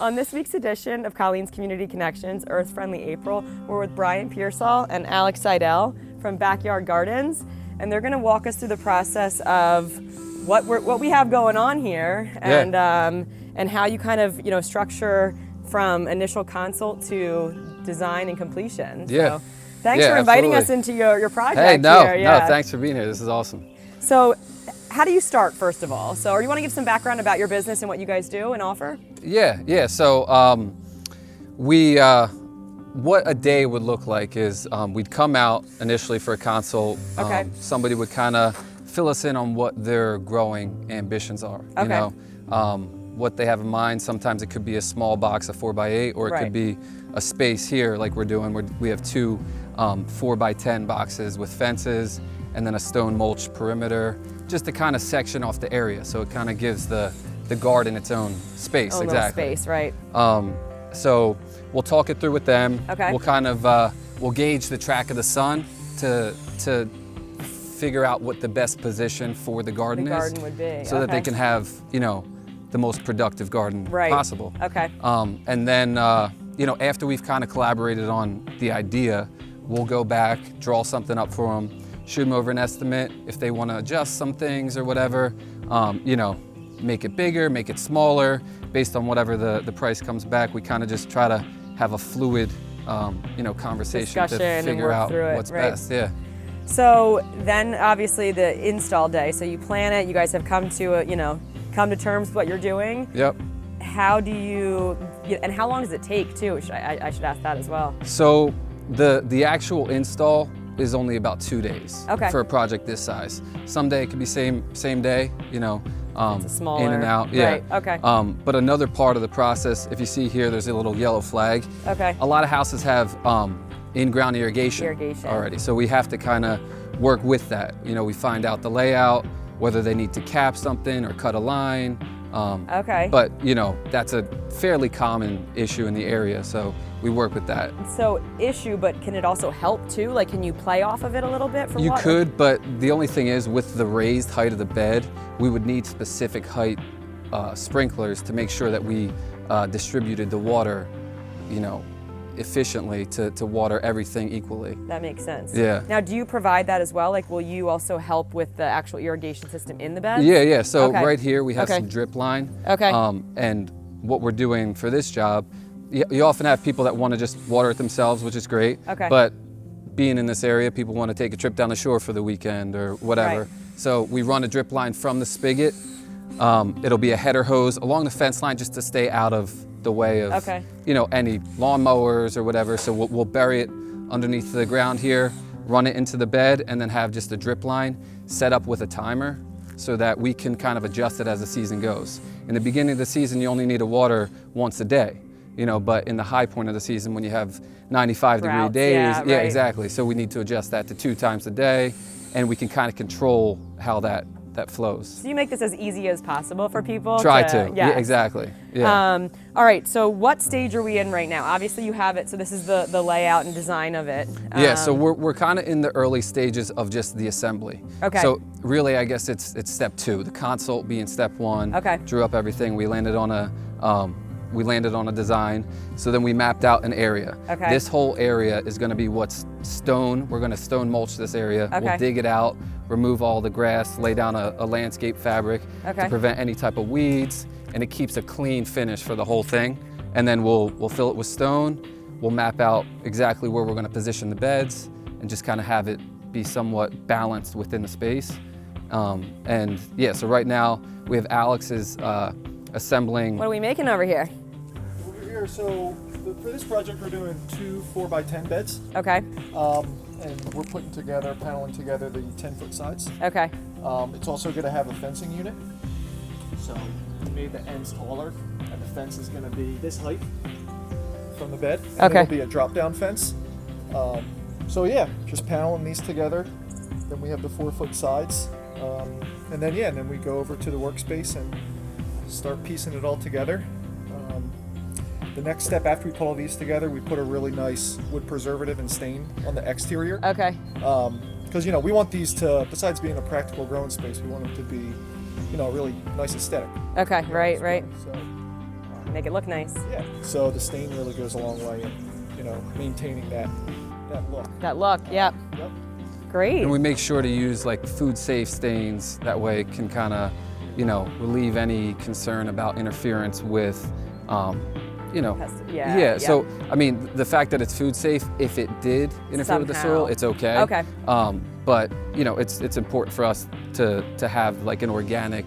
On this week's edition of Colleen's Community Connections, Earth Friendly April, we're with Pearsall and Alex Seidel from Backyard Gardens, and they're going to walk us through the process of what we have going on here, and how you kind of structure from initial consult to design and completion. Yeah. So, thanks for inviting us into your project. No, here. Thanks for being here. This is awesome. So, how do you start, first of all? So, or you want to give some background about your business and what you guys do and offer? Yeah. So, what a day would look like is we'd come out initially for a consult. Okay. Somebody would kind of fill us in on what their growing ambitions are. Okay. What they have in mind. Sometimes it could be a small box of 4x8, or it could be a space here like we're doing. We have two 4x10 boxes with fences and then a stone mulch perimeter, just to kind of section off the area, so it kind of gives the garden its own space. Oh, exactly. Space, right? So we'll talk it through with them. Okay. We'll kind of we'll gauge the track of the sun to figure out what the best position for the garden would be, so that they can have the most productive garden possible. Okay. And then after we've kind of collaborated on the idea, we'll go back, draw something up for them, shoot them over an estimate if they want to adjust some things or whatever. Make it bigger, make it smaller, based on whatever the price comes back. We kind of just try to have a fluid, conversation Discussion to figure out what's best. Yeah. So then, obviously, the install day. So you plan it. You guys have come to terms with what you're doing. Yep. How do you, and how long does it take too? I should ask that as well. So the actual install is only about 2 days for a project this size. Someday it could be same day, It's a smaller, in and out. Yeah. Right. Okay. But another part of the process, if you see here, there's a little yellow flag. Okay. A lot of houses have in-ground irrigation already, so we have to kind of work with that. We find out the layout, whether they need to cap something or cut a line. But that's a fairly common issue in the area, so we work with that. So but can it also help too? Like, can you play off of it a little bit for You water? could, but the only thing is, with the raised height of the bed, we would need specific height sprinklers to make sure that we distributed the water, efficiently to water everything equally. That makes sense. Yeah. Now, do you provide that as well? Like, will you also help with the actual irrigation system in the bed? Yeah. So right here we have some drip line. Okay. And what we're doing for this job, you often have people that want to just water it themselves, which is great. Okay. But being in this area, people want to take a trip down the shore for the weekend or whatever. Right. So we run a drip line from the spigot. It'll be a header hose along the fence line just to stay out of the way of any lawn mowers or whatever. So we'll bury it underneath the ground here, run it into the bed, and then have just a drip line set up with a timer so that we can kind of adjust it as the season goes. In the beginning of the season, you only need to water once a day, but in the high point of the season, when you have 95-degree days, exactly. So we need to adjust that to 2 times a day, and we can kind of control how that flows. So you make this as easy as possible for people. Try to. Yeah, exactly. Yeah. All right. So what stage are we in right now? Obviously, you have it. So this is the layout and design of it. Yeah. So we're kind of in the early stages of just the assembly. Okay. So really, I guess it's step 2. The consult being step 1. Okay. Drew up everything. We landed on a design. So then we mapped out an area. Okay. This whole area is going to be what's stone. We're going to stone mulch this area. Okay. We'll dig it out, remove all the grass, lay down a landscape fabric to prevent any type of weeds, and it keeps a clean finish for the whole thing. And then we'll fill it with stone. We'll map out exactly where we're going to position the beds and just kind of have it be somewhat balanced within the space. So right now we have Alex is assembling. What are we making over here? Over here, so for this project, we're doing 2 4x10 beds. Okay. And we're paneling together the 10-foot sides. Okay. It's also going to have a fencing unit. So we made the ends taller, and the fence is going to be this height from the bed. And it'll be a drop-down fence. Just paneling these together. Then we have the 4-foot sides. And then we go over to the workspace and start piecing it all together. The next step after we put all these together, we put a really nice wood preservative and stain on the exterior. Okay. Because we want these to, besides being a practical growing space, we want them to be, a really nice aesthetic. Okay. Right. So make it look nice. Yeah. So the stain really goes a long way in, maintaining that look. That look, yep. Yep. Great. And we make sure to use like food safe stains. That way it can kind of, relieve any concern about interference with, Yeah. So, I mean, the fact that it's food safe, if it did interfere with the soil, it's okay. Okay. But, it's important for us to have like an organic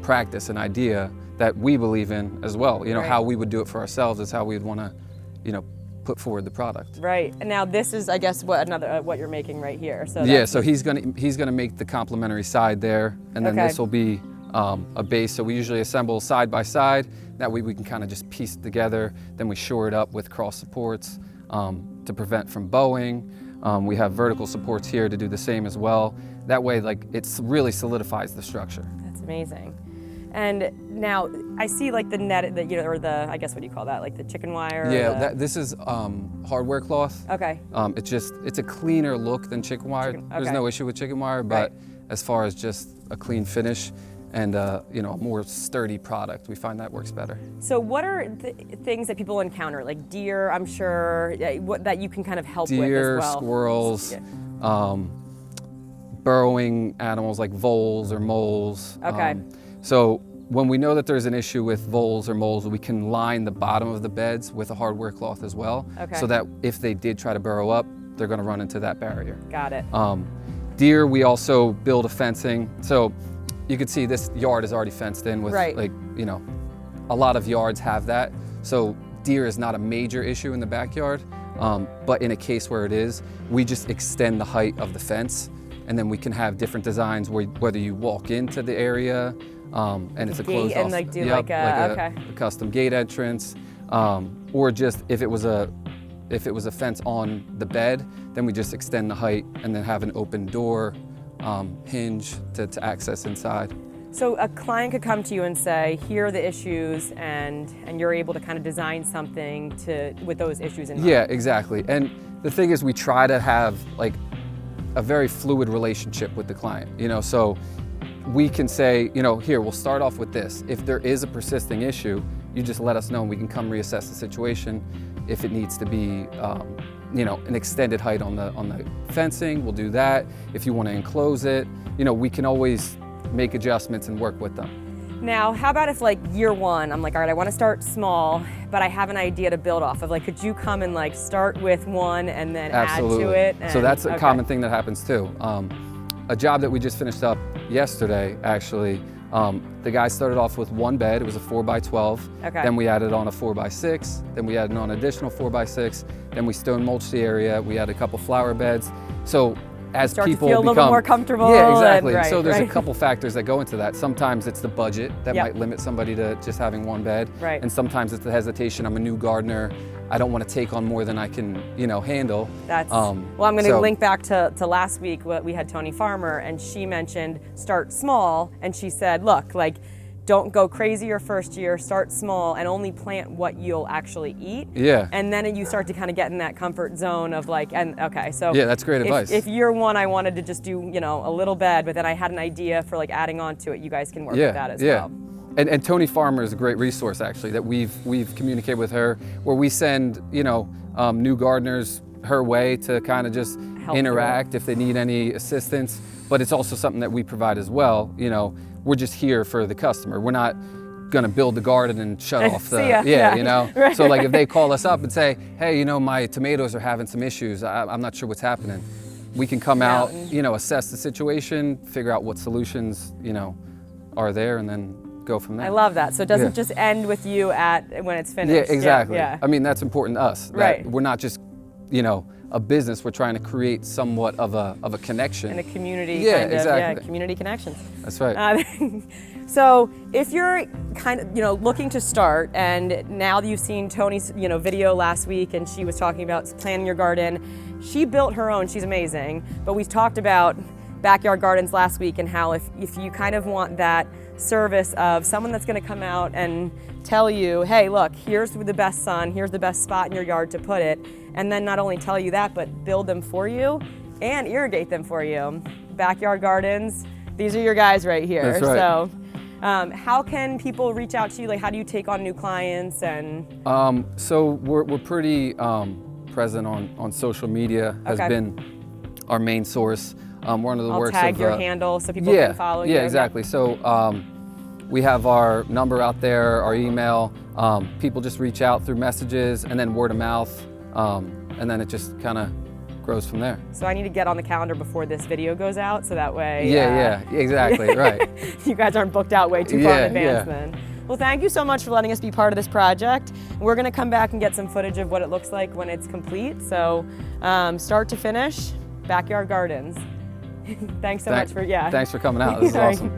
practice, an idea that we believe in as well. Right. How we would do it for ourselves is how we'd want to, put forward the product. Right. And now this is, I guess, what you're making right here. So yeah. So he's gonna make the complementary side there, and then this will be a base. So we usually assemble side by side. That way we can kind of just piece it together. Then we shore it up with cross supports to prevent from bowing. We have vertical supports here to do the same as well. That way, like, it really solidifies the structure. That's amazing. And now I see like the net, or the, I guess, what do you call that? Like the chicken wire? Yeah, this is hardware cloth. Okay. It's a cleaner look than chicken wire. There's no issue with chicken wire, but as far as just a clean finish and a more sturdy product, we find that works better. So what are things that people encounter, like deer, I'm sure, that you can kind of help with as Deer, well? squirrels, burrowing animals like voles or moles. Okay. So when we know that there's an issue with voles or moles, we can line the bottom of the beds with a hardware cloth as well. Okay. So that if they did try to burrow up, they're going to run into that barrier. Got it. Deer, we also build a fencing. So you can see this yard is already fenced in with a lot of yards have that. So deer is not a major issue in the backyard, but in a case where it is, we just extend the height of the fence, and then we can have different designs whether you walk into the area, and it's a closed off, and like do like a custom gate entrance, or just if it was a fence on the bed, then we just extend the height and then have an open door hinge to access inside. So a client could come to you and say, here are the issues, and you're able to kind of design something with those issues in mind. Yeah, exactly. And the thing is, we try to have like a very fluid relationship with the client, so we can say, here, we'll start off with this. If there is a persisting issue, you just let us know and we can come reassess the situation. If it needs to be, an extended height on the fencing, we'll do that. If you want to enclose it, we can always make adjustments and work with them. Now, how about if like year one, I'm like, all right, I want to start small, but I have an idea to build off of. Like, could you come and like start with one and then add to it? So that's a common thing that happens too. A job that we just finished up yesterday, actually, the guy started off with one bed. It was a 4x12. Okay. Then we added on a 4x6. Then we added on an additional 4x6. Then we stone mulched the area. We had a couple flower beds. So as start people to feel a little bit more comfortable. Yeah, exactly. And, so there's a couple factors that go into that. Sometimes it's the budget that might limit somebody to just having one bed. Right. And sometimes it's the hesitation. I'm a new gardener. I don't want to take on more than I can, handle. That's, well, I'm going to link back to last week. We had Tony Farmer, and she mentioned start small, and she said, look, like, don't go crazy your first year, start small, and only plant what you'll actually eat. Yeah. And then you start to kind of get in that comfort zone of like, so. Yeah, that's great advice. If year one I wanted to just do, a little bed, but then I had an idea for like adding on to it, you guys can work with that as well. And Tony Farmer is a great resource, actually, that we've communicated with her, where we send new gardeners her way to kind of just interact if they need any assistance. But it's also something that we provide as well. We're just here for the customer. We're not gonna build the garden and shut off the Right. So like if they call us up and say, hey, my tomatoes are having some issues. I'm not sure what's happening. We can come out, assess the situation, figure out what solutions are there, and then go from there. I love that. So it doesn't just end with you when it's finished. Yeah, exactly. Yeah. I mean, that's important to us. That we're not just, a business. We're trying to create somewhat of a connection. And a community community connections. That's right. So if you're kind of, looking to start, and now that you've seen Tony's, video last week, and she was talking about planning your garden, she built her own, she's amazing, but we've talked about Backyard Gardens last week and how if you kind of want that service of someone that's going to come out and tell you, hey, look, here's the best sun, here's the best spot in your yard to put it, and then not only tell you that, but build them for you and irrigate them for you. Backyard Gardens, these are your guys right here. That's right. So How can people reach out to you? Like, how do you take on new clients? And so we're pretty present on social media. Has been our main source. We're under the I'll works tag of your handle so people can follow you. Yeah, exactly. So we have our number out there, our email. People just reach out through messages and then word of mouth, and then it just kind of grows from there. So I need to get on the calendar before this video goes out, so that way. Yeah, exactly, right. You guys aren't booked out way too far in advance then. Well, thank you so much for letting us be part of this project. We're going to come back and get some footage of what it looks like when it's complete. So start to finish, Backyard Gardens. Thanks so much for, Thanks for coming out. This is awesome.